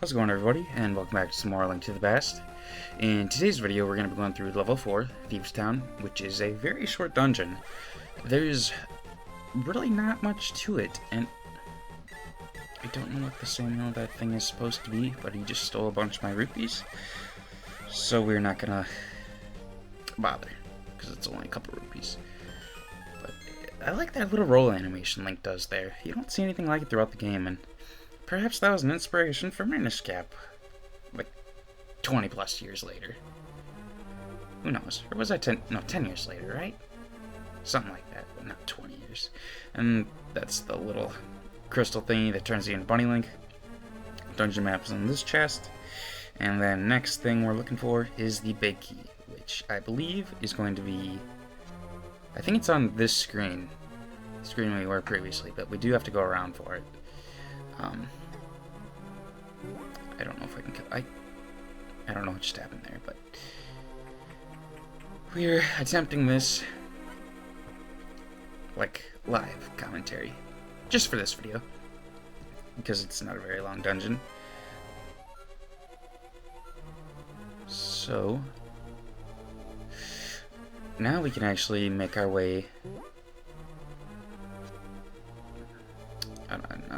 How's it going, everybody, and welcome back to some more Link to the Past. In today's video, we're going to be going through level 4, Thieves Town, which is a very short dungeon. There's really not much to it, and I don't know what the sawmill that thing is supposed to be, but he just stole a bunch of my rupees, so we're not going to bother, because it's only a couple rupees. But I like that little roll animation Link does there. You don't see anything like it throughout the game, and perhaps that was an inspiration for Minish Cap, like 20 plus years later. Who knows? Or was that 10 years later, right? Something like that, but not 20 years. And that's the little crystal thingy that turns you into Bunny Link. Dungeon maps in this chest. And then next thing we're looking for is the big key, which I believe is going to be, I think it's on this screen. The screen we were previously, but we do have to go around for it. I don't know if I can. I don't know what just happened there, but we're attempting this like live commentary just for this video because it's not a very long dungeon. So now we can actually make our way.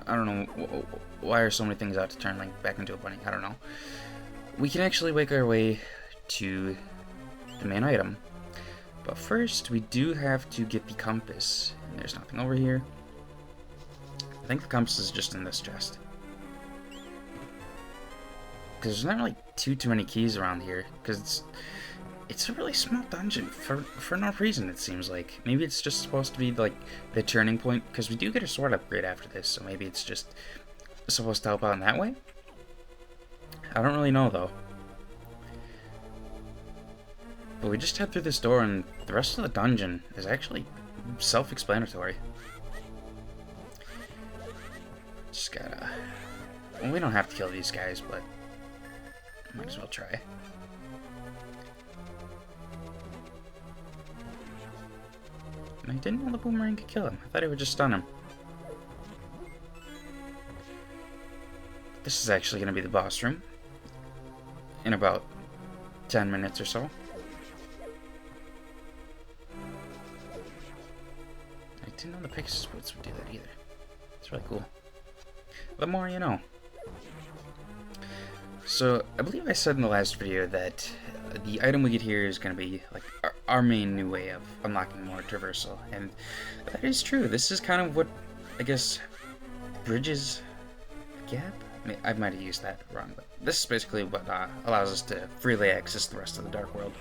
I don't know why are so many things out to turn Link back into a bunny. I don't know. We can actually make our way to the main item, but first we do have to get the compass. And there's nothing over here. I think the compass is just in this chest, because there's not really too many keys around here. Because it's a really small dungeon for no reason, it seems like. Maybe it's just supposed to be like the turning point, because we do get a sword upgrade after this, so maybe it's just supposed to help out in that way? I don't really know, though. But we just head through this door, and the rest of the dungeon is actually self-explanatory. Just gotta... Well, we don't have to kill these guys, but might as well try. I didn't know the boomerang could kill him. I thought it would just stun him. This is actually going to be the boss room in about 10 minutes or so. I didn't know the Pegasus boots would do that either. It's really cool. The more you know. So, I believe I said in the last video that the item we get here is going to be like our main new way of unlocking more traversal, and that is true. This is kind of what, I guess, bridges the gap? I might have used that wrong, but this is basically what allows us to freely access the rest of the Dark World.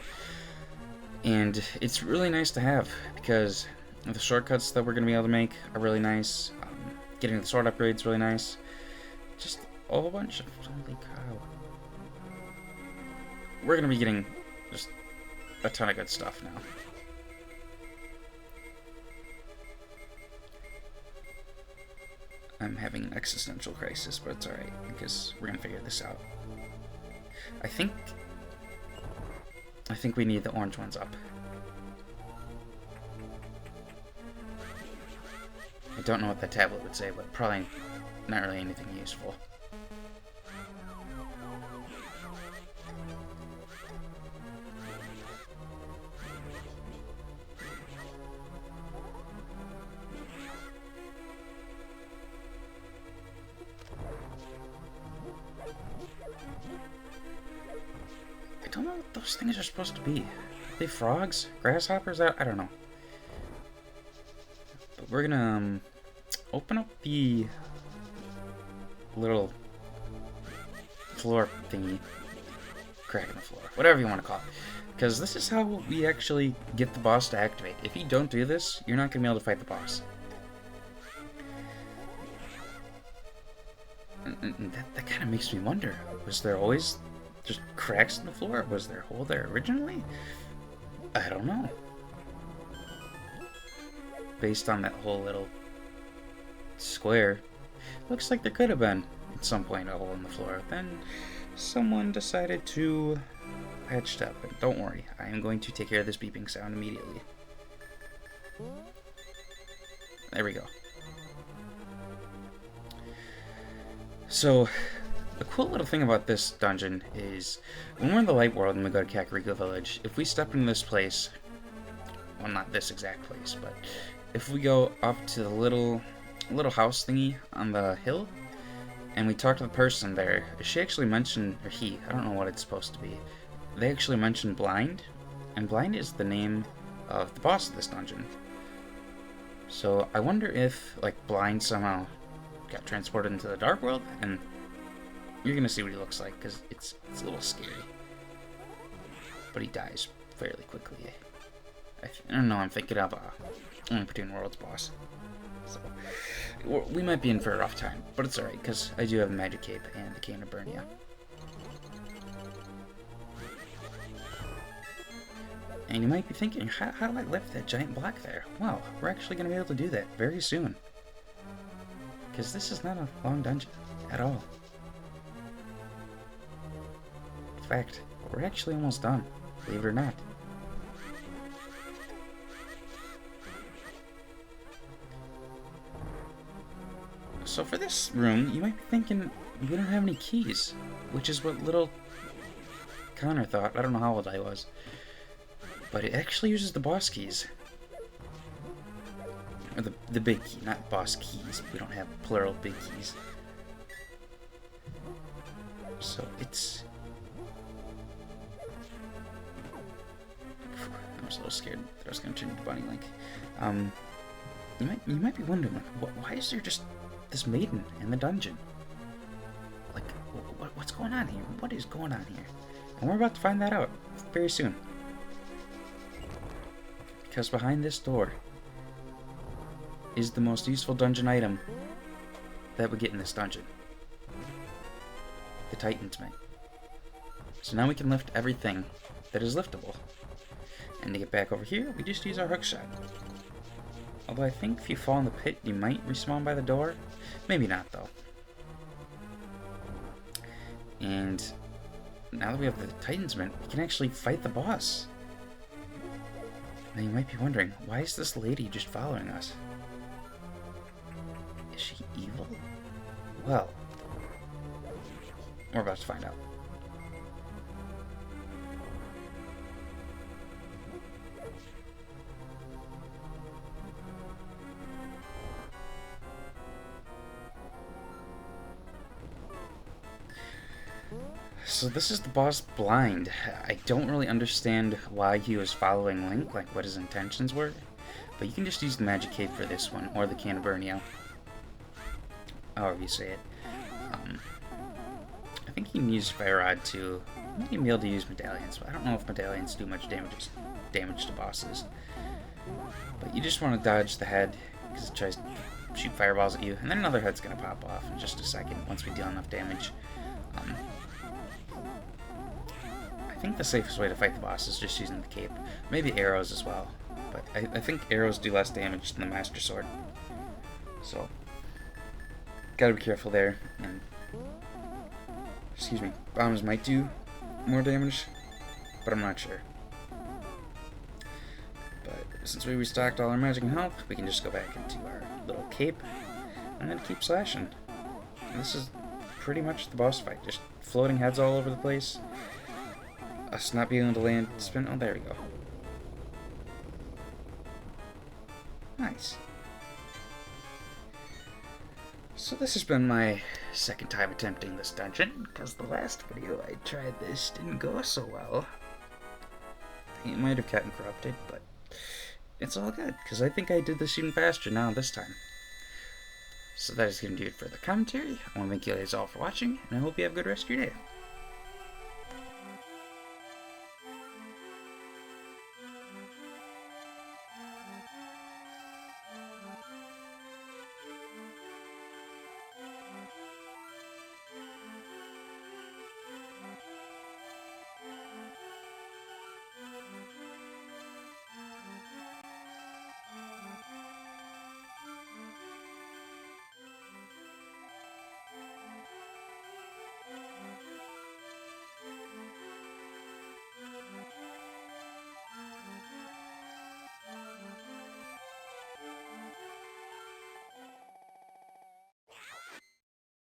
And it's really nice to have, because the shortcuts that we're going to be able to make are really nice. Getting the sword upgrade is really nice. Just a whole bunch of... Holy cow. We're going to be getting just a ton of good stuff now. I'm having an existential crisis, but it's alright, because we're going to figure this out. I think we need the orange ones up. I don't know what that tablet would say, but probably not really anything useful. I don't know what those things are supposed to be. Are they frogs? Grasshoppers? I don't know. But we're gonna open up the little floor thingy. Crack in the floor. Whatever you want to call it. Because this is how we actually get the boss to activate. If you don't do this, you're not going to be able to fight the boss. And that kind of makes me wonder. Was there always just cracks in the floor? Was there a hole there originally? I don't know. Based on that whole little square, looks like there could have been at some point a hole in the floor. Then someone decided to patch it up. And don't worry, I am going to take care of this beeping sound immediately. There we go. So, A cool little thing about this dungeon is when we're in the light world and we go to Kakariko Village, if we step into this place, well, not this exact place, but if we go up to the little house thingy on the hill and we talk to the person there, she actually mentioned, or he, I don't know what it's supposed to be, they actually mentioned Blind, and Blind is the name of the boss of this dungeon. So I wonder if, like, Blind somehow got transported into the Dark World, and you're gonna see what he looks like, because it's a little scary. But he dies fairly quickly. I don't know, I'm thinking of Between Worlds boss. So, we might be in for a rough time, but it's alright, because I do have the Magic Cape and the Cane of Burnia. And you might be thinking, how do I lift that giant block there? Well, we're actually going to be able to do that very soon. Because this is not a long dungeon at all. In fact, we're actually almost done, believe it or not. So for this room, you might be thinking, we don't have any keys, which is what little Connor thought. I don't know how old I was. But it actually uses the boss keys. Or the big key, not boss keys. We don't have plural big keys. So it's... I was a little scared that I was going to turn into Bunny Link. You might be wondering, like, why is there just this maiden in the dungeon? Like, what's going on here? What is going on here? And we're about to find that out very soon. Because behind this door is the most useful dungeon item that we get in this dungeon. The Titan's Mate. So now we can lift everything that is liftable. And to get back over here, we just use our hook shot. Although I think if you fall in the pit, you might respawn by the door. Maybe not, though. And now that we have the Titan's Mate, we can actually fight the boss. Now you might be wondering, why is this lady just following us? Is she evil? Well, we're about to find out. So this is the boss Blind. I don't really understand why he was following Link, like what his intentions were, but you can just use the Magic Cape for this one, or the Cane of Burnia, however you say it. I think you can use Fire Rod too. You might even be able to use medallions, but I don't know if medallions do much damage to bosses. But you just want to dodge the head, because it tries to shoot fireballs at you, and then another head's going to pop off in just a second once we deal enough damage. I think the safest way to fight the boss is just using the cape. Maybe arrows as well, but I think arrows do less damage than the Master Sword. So, gotta be careful there, and excuse me, bombs might do more damage, but I'm not sure. But since we restocked all our magic and health, we can just go back into our little cape, and then keep slashing. And this is pretty much the boss fight, just floating heads all over the place. Us not being able to land, spin. Oh, there we go. Nice. So this has been my second time attempting this dungeon, because the last video I tried this didn't go so well. It might have gotten corrupted, but it's all good, because I think I did this even faster now this time. So that is going to do it for the commentary. I want to thank you guys all for watching, and I hope you have a good rest of your day.